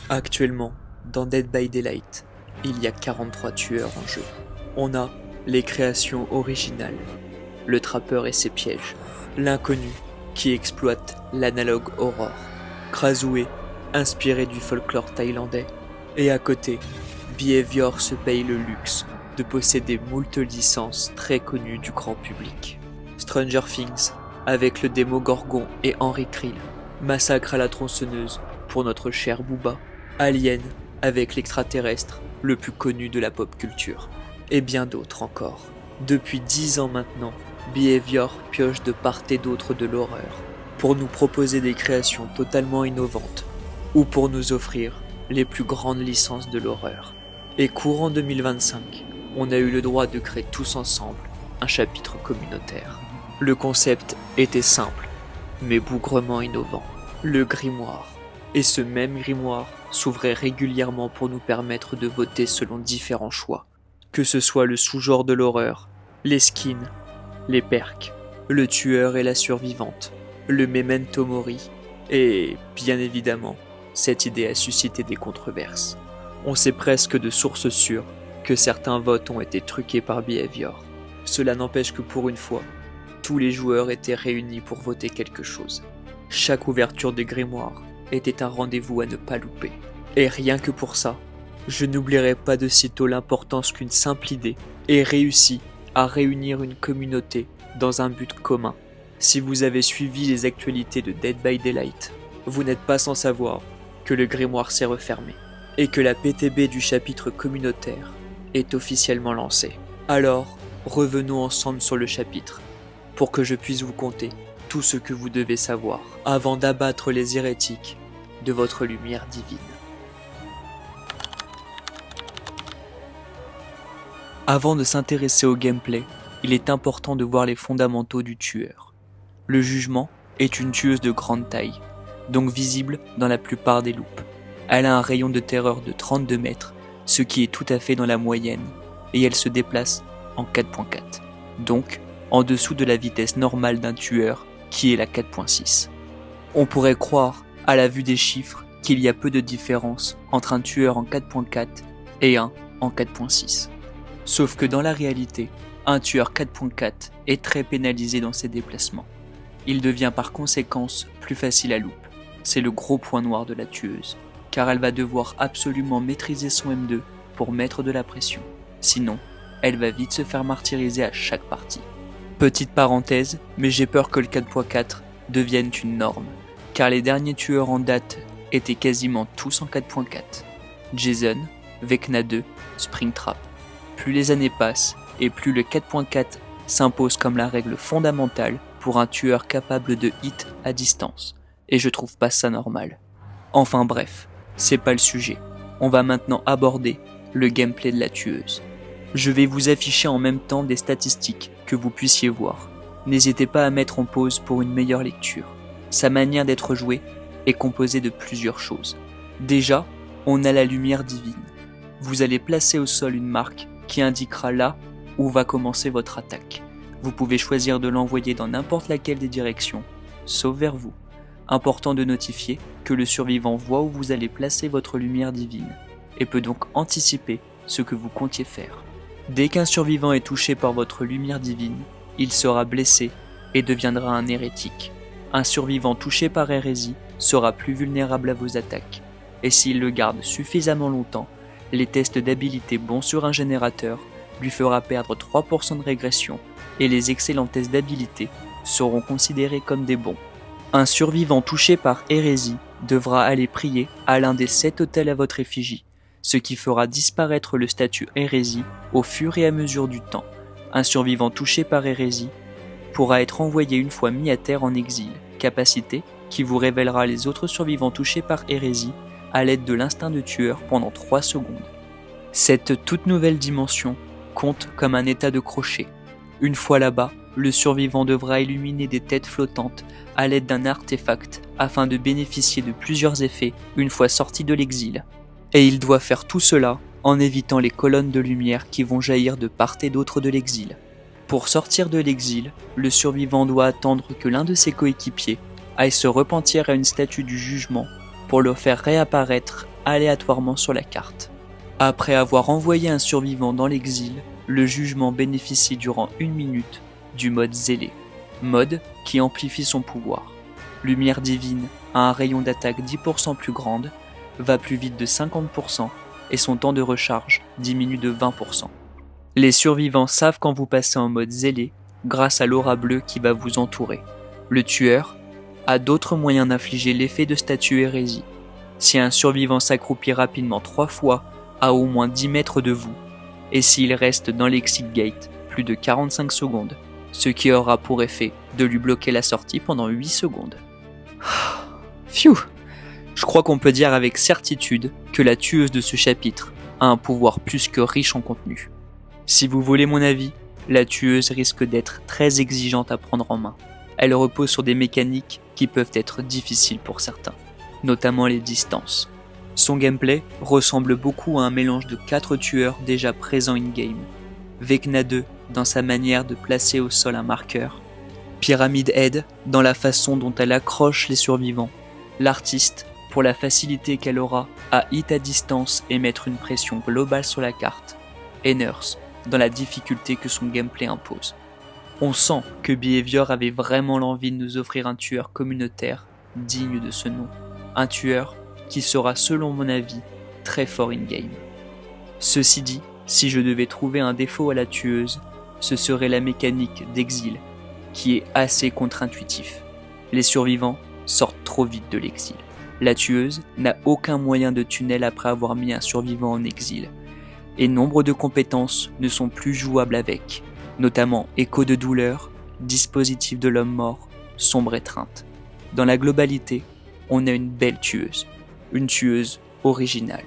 Actuellement, dans Dead by Daylight, il y a 43 tueurs en jeu. On a les créations originales, le trappeur et ses pièges, l'inconnu qui exploite l'analogue horror, Krasue, inspiré du folklore thaïlandais, et à côté, Behavior se paye le luxe de posséder moult licences très connues du grand public. Stranger Things, avec le Démogorgon et Henry Krill, Massacre à la tronçonneuse pour notre cher Booba, Alien, avec l'extraterrestre le plus connu de la pop culture, et bien d'autres encore. Depuis 10 ans maintenant, Behavior pioche de part et d'autre de l'horreur, pour nous proposer des créations totalement innovantes, ou pour nous offrir les plus grandes licences de l'horreur. Et courant 2025, on a eu le droit de créer tous ensemble un chapitre communautaire. Le concept était simple, mais bougrement innovant. Le grimoire. Et ce même grimoire s'ouvrait régulièrement pour nous permettre de voter selon différents choix. Que ce soit le sous-genre de l'horreur, les skins, les perks, le tueur et la survivante, le memento mori, et bien évidemment, cette idée a suscité des controverses. On sait presque de sources sûres que certains votes ont été truqués par Behavior. Cela n'empêche que pour une fois, tous les joueurs étaient réunis pour voter quelque chose. Chaque ouverture de grimoire était un rendez-vous à ne pas louper. Et rien que pour ça, je n'oublierai pas de sitôt l'importance qu'une simple idée ait réussi à réunir une communauté dans un but commun. Si vous avez suivi les actualités de Dead by Daylight, vous n'êtes pas sans savoir que le grimoire s'est refermé et que la PTB du chapitre communautaire est officiellement lancée. Alors, revenons ensemble sur le chapitre pour que je puisse vous conter tout ce que vous devez savoir avant d'abattre les hérétiques de votre lumière divine. Avant de s'intéresser au gameplay, il est important de voir les fondamentaux du tueur. Le jugement est une tueuse de grande taille, donc visible dans la plupart des loupes. Elle a un rayon de terreur de 32 mètres, ce qui est tout à fait dans la moyenne, et elle se déplace en 4.4, donc en dessous de la vitesse normale d'un tueur qui est la 4.6. On pourrait croire, à la vue des chiffres, qu'il y a peu de différence entre un tueur en 4.4 et un en 4.6. Sauf que dans la réalité, un tueur 4.4 est très pénalisé dans ses déplacements. Il devient par conséquence plus facile à loupe. C'est le gros point noir de la tueuse, car elle va devoir absolument maîtriser son M2 pour mettre de la pression. Sinon, elle va vite se faire martyriser à chaque partie. Petite parenthèse, mais j'ai peur que le 4.4 devienne une norme, car les derniers tueurs en date étaient quasiment tous en 4.4. Jason, Vecna 2, Springtrap. Plus les années passent, et plus le 4.4 s'impose comme la règle fondamentale pour un tueur capable de hit à distance, et je trouve pas ça normal. Enfin bref, c'est pas le sujet. On va maintenant aborder le gameplay de la tueuse. Je vais vous afficher en même temps des statistiques que vous puissiez voir. N'hésitez pas à mettre en pause pour une meilleure lecture. Sa manière d'être jouée est composée de plusieurs choses. Déjà, on a la lumière divine. Vous allez placer au sol une marque qui indiquera là où va commencer votre attaque. Vous pouvez choisir de l'envoyer dans n'importe laquelle des directions, sauf vers vous. Important de notifier que le survivant voit où vous allez placer votre lumière divine et peut donc anticiper ce que vous comptiez faire. Dès qu'un survivant est touché par votre lumière divine, il sera blessé et deviendra un hérétique. Un survivant touché par hérésie sera plus vulnérable à vos attaques, et s'il le garde suffisamment longtemps, les tests d'habilité bons sur un générateur lui fera perdre 3% de régression, et les excellents tests d'habilité seront considérés comme des bons. Un survivant touché par hérésie devra aller prier à l'un des 7 autels à votre effigie, ce qui fera disparaître le statut hérésie au fur et à mesure du temps. Un survivant touché par hérésie pourra être envoyé une fois mis à terre en exil, capacité qui vous révélera les autres survivants touchés par hérésie à l'aide de l'instinct de tueur pendant 3 secondes. Cette toute nouvelle dimension compte comme un état de crochet. Une fois là-bas, le survivant devra illuminer des têtes flottantes à l'aide d'un artefact afin de bénéficier de plusieurs effets une fois sorti de l'exil. Et il doit faire tout cela en évitant les colonnes de lumière qui vont jaillir de part et d'autre de l'exil. Pour sortir de l'exil, le survivant doit attendre que l'un de ses coéquipiers aille se repentir à une statue du jugement pour le faire réapparaître aléatoirement sur la carte. Après avoir envoyé un survivant dans l'exil, le jugement bénéficie durant 1 minute du mode zélé, mode qui amplifie son pouvoir. Lumière divine a un rayon d'attaque 10% plus grande, va plus vite de 50% et son temps de recharge diminue de 20%. Les survivants savent quand vous passez en mode zélé grâce à l'aura bleue qui va vous entourer. Le tueur a d'autres moyens d'infliger l'effet de statue hérésie. Si un survivant s'accroupit rapidement 3 fois à au moins 10 mètres de vous, et s'il reste dans l'exit gate plus de 45 secondes, ce qui aura pour effet de lui bloquer la sortie pendant 8 secondes. Phew! Je crois qu'on peut dire avec certitude que la tueuse de ce chapitre a un pouvoir plus que riche en contenu. Si vous voulez mon avis, la tueuse risque d'être très exigeante à prendre en main. Elle repose sur des mécaniques qui peuvent être difficiles pour certains, notamment les distances. Son gameplay ressemble beaucoup à un mélange de 4 tueurs déjà présents in-game. Vecna 2 dans sa manière de placer au sol un marqueur, Pyramid Head dans la façon dont elle accroche les survivants, l'artiste pour la facilité qu'elle aura à hit à distance et mettre une pression globale sur la carte, et Nurse dans la difficulté que son gameplay impose. On sent que Behavior avait vraiment l'envie de nous offrir un tueur communautaire digne de ce nom, un tueur qui sera selon mon avis très fort in-game. Ceci dit, si je devais trouver un défaut à la tueuse, ce serait la mécanique d'exil, qui est assez contre-intuitif. Les survivants sortent trop vite de l'exil. La tueuse n'a aucun moyen de tunnel après avoir mis un survivant en exil, et nombre de compétences ne sont plus jouables avec, notamment écho de douleur, dispositif de l'homme mort, sombre étreinte. Dans la globalité, on a une belle tueuse, une tueuse originale,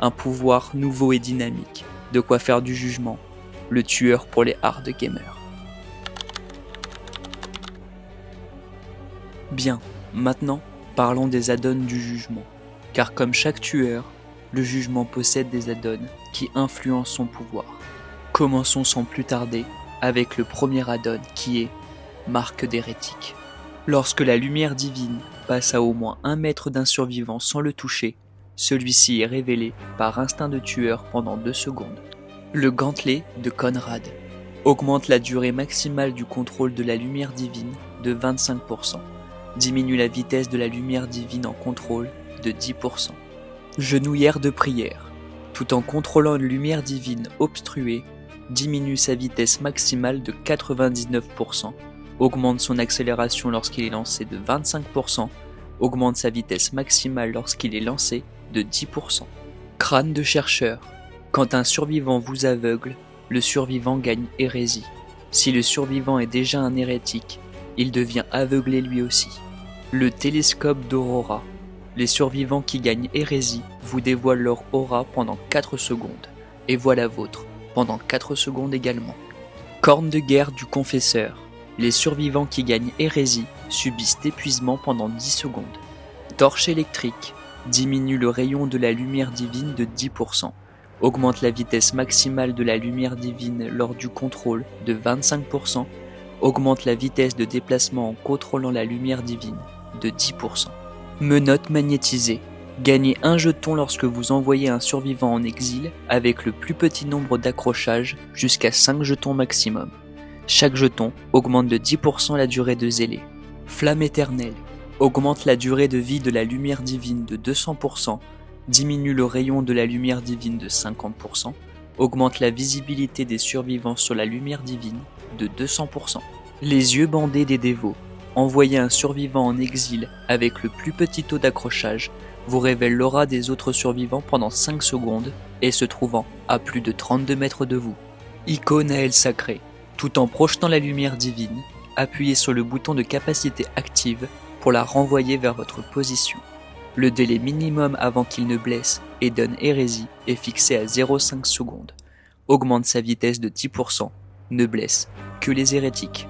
un pouvoir nouveau et dynamique, de quoi faire du jugement, le tueur pour les hard gamers. Bien, maintenant, parlons des add-ons du jugement, car comme chaque tueur, le jugement possède des add-ons qui influencent son pouvoir. Commençons sans plus tarder avec le premier add-on qui est Marque d'hérétique. Lorsque la lumière divine passe à au moins 1 mètre d'un survivant sans le toucher, celui-ci est révélé par instinct de tueur pendant 2 secondes. Le gantelet de Conrad augmente la durée maximale du contrôle de la lumière divine de 25%, diminue la vitesse de la lumière divine en contrôle de 10%. Genouillère de prière, tout en contrôlant une lumière divine obstruée, diminue sa vitesse maximale de 99%, augmente son accélération lorsqu'il est lancé de 25%, augmente sa vitesse maximale lorsqu'il est lancé de 10%. Crâne de chercheur, quand un survivant vous aveugle, le survivant gagne hérésie. Si le survivant est déjà un hérétique, il devient aveuglé lui aussi. Le télescope d'Aurora, les survivants qui gagnent hérésie vous dévoilent leur aura pendant 4 secondes, et voilà vôtre, pendant 4 secondes également. Corne de guerre du confesseur, les survivants qui gagnent hérésie subissent épuisement pendant 10 secondes. Torche électrique, diminue le rayon de la lumière divine de 10%, augmente la vitesse maximale de la lumière divine lors du contrôle de 25%, augmente la vitesse de déplacement en contrôlant la lumière divine de 10%. Menotte magnétisée, gagnez 1 jeton lorsque vous envoyez un survivant en exil avec le plus petit nombre d'accrochages jusqu'à 5 jetons maximum. Chaque jeton augmente de 10% la durée de zélé. Flamme éternelle, augmente la durée de vie de la lumière divine de 200%, diminue le rayon de la lumière divine de 50%, augmente la visibilité des survivants sur la lumière divine de 200%. Les yeux bandés des dévots, envoyer un survivant en exil avec le plus petit taux d'accrochage vous révèle l'aura des autres survivants pendant 5 secondes et se trouvant à plus de 32 mètres de vous. Icône à aile sacrée, tout en projetant la lumière divine, appuyez sur le bouton de capacité active pour la renvoyer vers votre position. Le délai minimum avant qu'il ne blesse et donne hérésie est fixé à 0,5 secondes. Augmente sa vitesse de 10%, ne blesse que les hérétiques.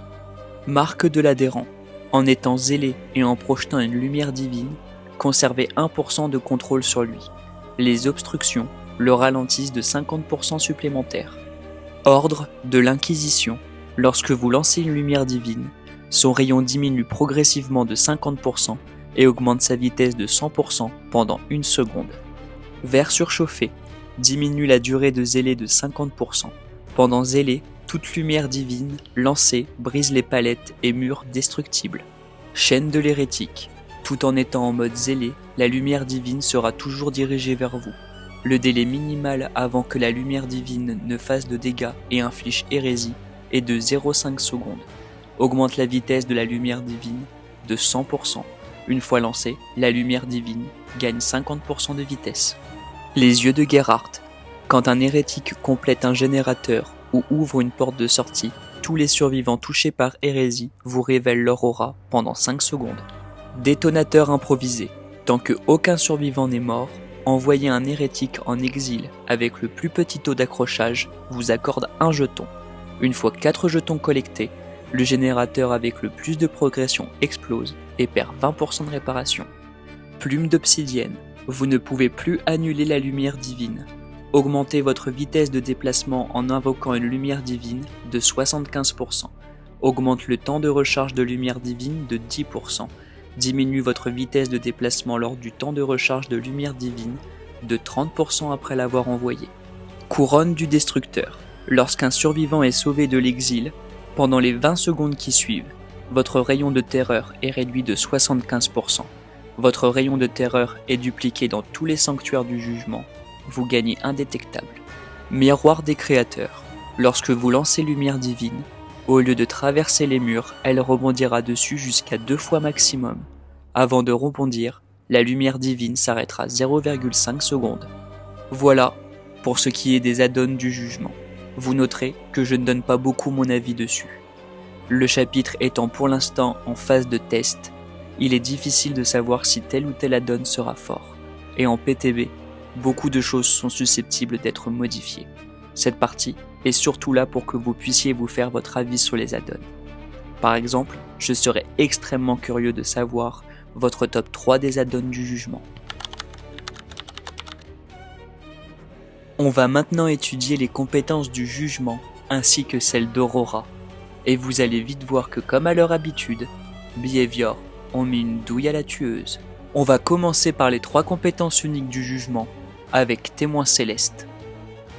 Marque de l'adhérent. En étant zélé et en projetant une lumière divine, conservez 1% de contrôle sur lui. Les obstructions le ralentissent de 50% supplémentaires. Ordre de l'Inquisition. Lorsque vous lancez une lumière divine, son rayon diminue progressivement de 50% et augmente sa vitesse de 100% pendant 1 seconde. Verre surchauffé. Diminue la durée de zélé de 50%. Pendant zélé, toute lumière divine, lancée, brise les palettes et murs destructibles. Chaîne de l'hérétique. Tout en étant en mode zélé, la lumière divine sera toujours dirigée vers vous. Le délai minimal avant que la lumière divine ne fasse de dégâts et inflige hérésie est de 0,5 secondes. Augmente la vitesse de la lumière divine de 100%. Une fois lancée, la lumière divine gagne 50% de vitesse. Les yeux de Gerhardt. Quand un hérétique complète un générateur ou ouvre une porte de sortie, tous les survivants touchés par hérésie vous révèlent leur aura pendant 5 secondes. Détonateur improvisé. Tant que aucun survivant n'est mort, envoyer un hérétique en exil avec le plus petit taux d'accrochage vous accorde un jeton. Une fois 4 jetons collectés, le générateur avec le plus de progression explose et perd 20% de réparation. Plume d'obsidienne. Vous ne pouvez plus annuler la lumière divine. Augmentez votre vitesse de déplacement en invoquant une lumière divine de 75%. Augmente le temps de recharge de lumière divine de 10%. Diminue votre vitesse de déplacement lors du temps de recharge de lumière divine de 30% après l'avoir envoyé. Couronne du destructeur. Lorsqu'un survivant est sauvé de l'exil, pendant les 20 secondes qui suivent, votre rayon de terreur est réduit de 75%. Votre rayon de terreur est dupliqué dans tous les sanctuaires du jugement. Vous gagnez indétectable. Miroir des créateurs. Lorsque vous lancez lumière divine, au lieu de traverser les murs, elle rebondira dessus jusqu'à 2 fois maximum. Avant de rebondir, la lumière divine s'arrêtera 0,5 secondes. Voilà pour ce qui est des add-ons du jugement. Vous noterez que je ne donne pas beaucoup mon avis dessus. Le chapitre étant pour l'instant en phase de test, il est difficile de savoir si tel ou tel add-on sera fort. Et en PTB, beaucoup de choses sont susceptibles d'être modifiées. Cette partie est surtout là pour que vous puissiez vous faire votre avis sur les add-ons. Par exemple, je serais extrêmement curieux de savoir votre top 3 des add-ons du jugement. On va maintenant étudier les compétences du jugement ainsi que celles d'Aurora. Et vous allez vite voir que comme à leur habitude, Behavior ont mis une douille à la tueuse. On va commencer par les 3 compétences uniques du jugement avec Témoin Céleste.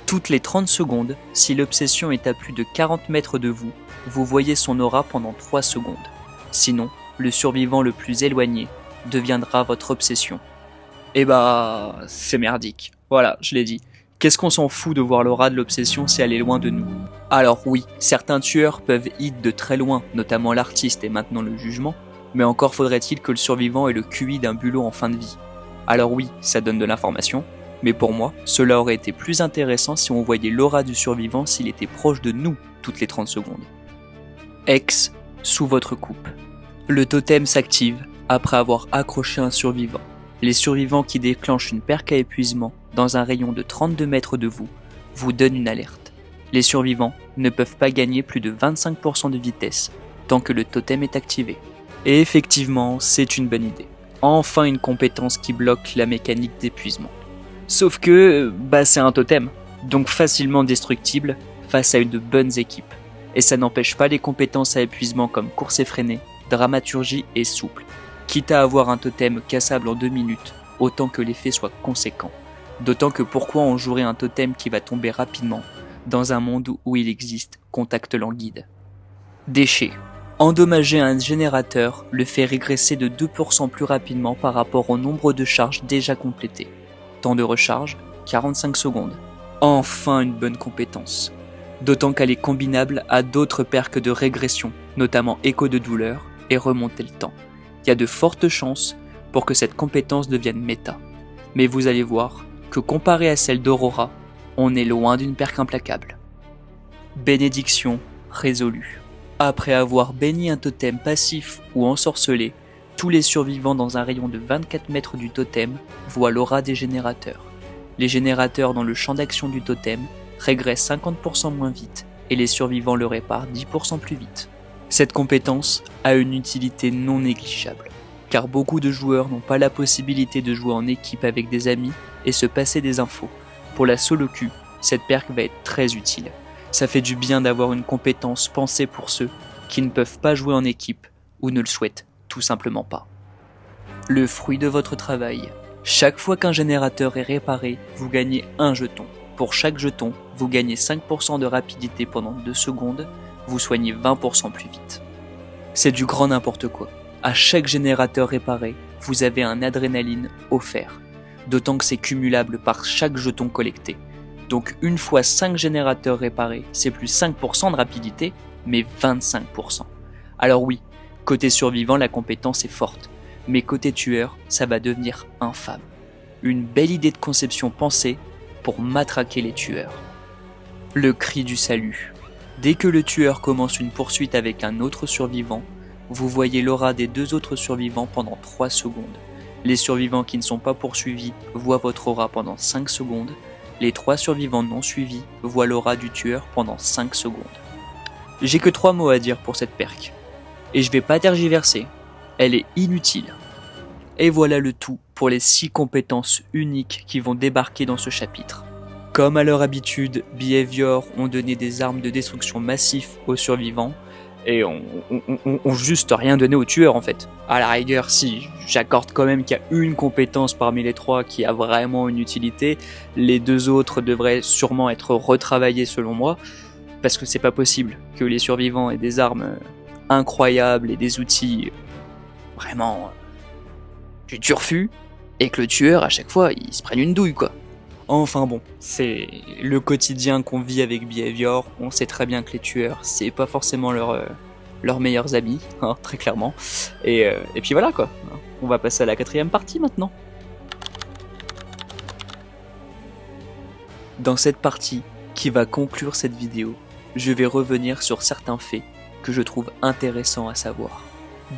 Toutes les 30 secondes, si l'obsession est à plus de 40 mètres de vous, vous voyez son aura pendant 3 secondes. Sinon, le survivant le plus éloigné deviendra votre obsession. Et bah, c'est merdique. Voilà, je l'ai dit. Qu'est-ce qu'on s'en fout de voir l'aura de l'obsession si elle est loin de nous? Alors oui, certains tueurs peuvent hit de très loin, notamment l'artiste et maintenant le jugement, mais encore faudrait-il que le survivant ait le QI d'un bulot en fin de vie. Alors oui, ça donne de l'information, mais pour moi, cela aurait été plus intéressant si on voyait l'aura du survivant s'il était proche de nous toutes les 30 secondes. X, sous votre coupe. Le totem s'active après avoir accroché un survivant. Les survivants qui déclenchent une perque à épuisement dans un rayon de 32 mètres de vous vous donnent une alerte. Les survivants ne peuvent pas gagner plus de 25% de vitesse tant que le totem est activé. Et effectivement, c'est une bonne idée. Enfin une compétence qui bloque la mécanique d'épuisement. Sauf que, c'est un totem, donc facilement destructible face à une de bonnes équipes. Et ça n'empêche pas les compétences à épuisement comme course effrénée, dramaturgie et souple. Quitte à avoir un totem cassable en 2 minutes, autant que l'effet soit conséquent. D'autant que pourquoi on jouerait un totem qui va tomber rapidement, dans un monde où il existe contact languide. Déchet. Endommager un générateur le fait régresser de 2% plus rapidement par rapport au nombre de charges déjà complétées. Temps de recharge, 45 secondes. Enfin une bonne compétence. D'autant qu'elle est combinable à d'autres perques de régression, notamment écho de douleur et remonter le temps. Il y a de fortes chances pour que cette compétence devienne méta. Mais vous allez voir que comparé à celle d'Aurora, on est loin d'une perque implacable. Bénédiction résolue. Après avoir béni un totem passif ou ensorcelé, tous les survivants dans un rayon de 24 mètres du totem voient l'aura des générateurs. Les générateurs dans le champ d'action du totem régressent 50% moins vite et les survivants le réparent 10% plus vite. Cette compétence a une utilité non négligeable, car beaucoup de joueurs n'ont pas la possibilité de jouer en équipe avec des amis et se passer des infos. Pour la solo queue, cette perque va être très utile. Ça fait du bien d'avoir une compétence pensée pour ceux qui ne peuvent pas jouer en équipe ou ne le souhaitent tout simplement pas. Le fruit de votre travail. Chaque fois qu'un générateur est réparé, vous gagnez un jeton. Pour chaque jeton, vous gagnez 5% de rapidité pendant 2 secondes, vous soignez 20% plus vite. C'est du grand n'importe quoi. À chaque générateur réparé, vous avez un adrénaline offert. D'autant que c'est cumulable par chaque jeton collecté. Donc une fois 5 générateurs réparés, c'est plus 5% de rapidité, mais 25%. Alors oui, côté survivant, la compétence est forte. Mais côté tueur, ça va devenir infâme. Une belle idée de conception pensée pour matraquer les tueurs. Le cri du salut. Dès que le tueur commence une poursuite avec un autre survivant, vous voyez l'aura des 2 autres survivants pendant 3 secondes. Les survivants qui ne sont pas poursuivis voient votre aura pendant 5 secondes. Les 3 survivants non suivis voient l'aura du tueur pendant 5 secondes. J'ai que 3 mots à dire pour cette perk. Et je vais pas tergiverser, elle est inutile. Et voilà le tout pour les 6 compétences uniques qui vont débarquer dans ce chapitre. Comme à leur habitude, Behavior ont donné des armes de destruction massif aux survivants, et on juste rien donné aux tueurs en fait. À la rigueur, si, j'accorde quand même qu'il y a une compétence parmi les 3 qui a vraiment une utilité, les 2 autres devraient sûrement être retravaillées selon moi, parce que c'est pas possible que les survivants aient des armes incroyables et des outils vraiment du turfu, et que le tueur à chaque fois il se prenne une douille quoi. Enfin bon, c'est le quotidien qu'on vit avec Behavior, on sait très bien que les tueurs c'est pas forcément leurs meilleurs amis, hein, très clairement, et puis voilà quoi, on va passer à la 4e partie maintenant. Dans cette partie, qui va conclure cette vidéo, je vais revenir sur certains faits que je trouve intéressants à savoir.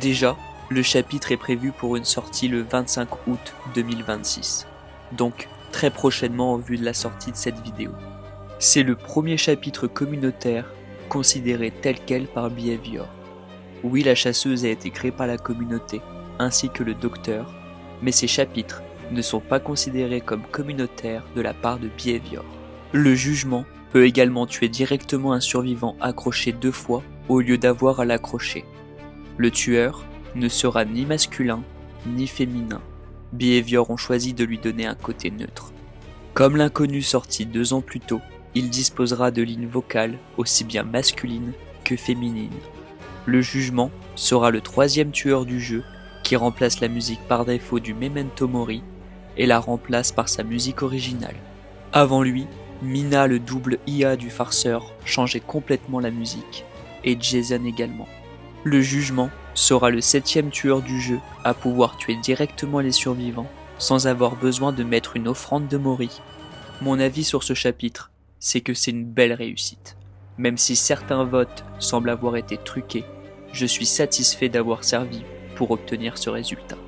Déjà, le chapitre est prévu pour une sortie le 25 août 2026, donc très prochainement au vu de la sortie de cette vidéo. C'est le premier chapitre communautaire considéré tel quel par Behavior. Oui, la chasseuse a été créée par la communauté, ainsi que le docteur, mais ces chapitres ne sont pas considérés comme communautaires de la part de Behavior. Le jugement peut également tuer directement un survivant accroché 2 fois au lieu d'avoir à l'accrocher. Le tueur ne sera ni masculin ni féminin. Behavior ont choisi de lui donner un côté neutre. Comme l'inconnu sorti 2 ans plus tôt, il disposera de lignes vocales aussi bien masculines que féminines. Le jugement sera le 3e tueur du jeu qui remplace la musique par défaut du Memento Mori et la remplace par sa musique originale. Avant lui, Mina, le double IA du farceur, changeait complètement la musique, et Jason également. Le jugement sera le 7e tueur du jeu à pouvoir tuer directement les survivants sans avoir besoin de mettre une offrande de Mori. Mon avis sur ce chapitre, c'est que c'est une belle réussite. Même si certains votes semblent avoir été truqués, je suis satisfait d'avoir servi pour obtenir ce résultat.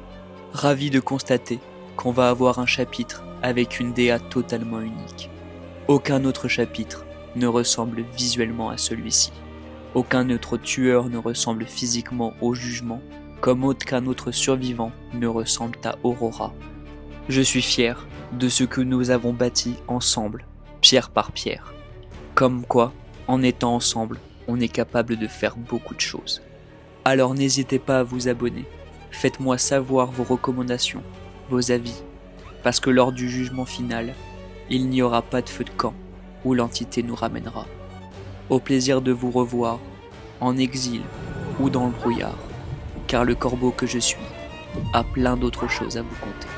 Ravi de constater qu'on va avoir un chapitre avec une DA totalement unique. Aucun autre chapitre ne ressemble visuellement à celui-ci. Aucun autre tueur ne ressemble physiquement au jugement, comme aucun autre survivant ne ressemble à Aurora. Je suis fier de ce que nous avons bâti ensemble, pierre par pierre. Comme quoi, en étant ensemble, on est capable de faire beaucoup de choses. Alors n'hésitez pas à vous abonner, faites-moi savoir vos recommandations, vos avis, parce que lors du jugement final, il n'y aura pas de feu de camp où l'entité nous ramènera. Au plaisir de vous revoir, en exil ou dans le brouillard, car le corbeau que je suis a plein d'autres choses à vous conter.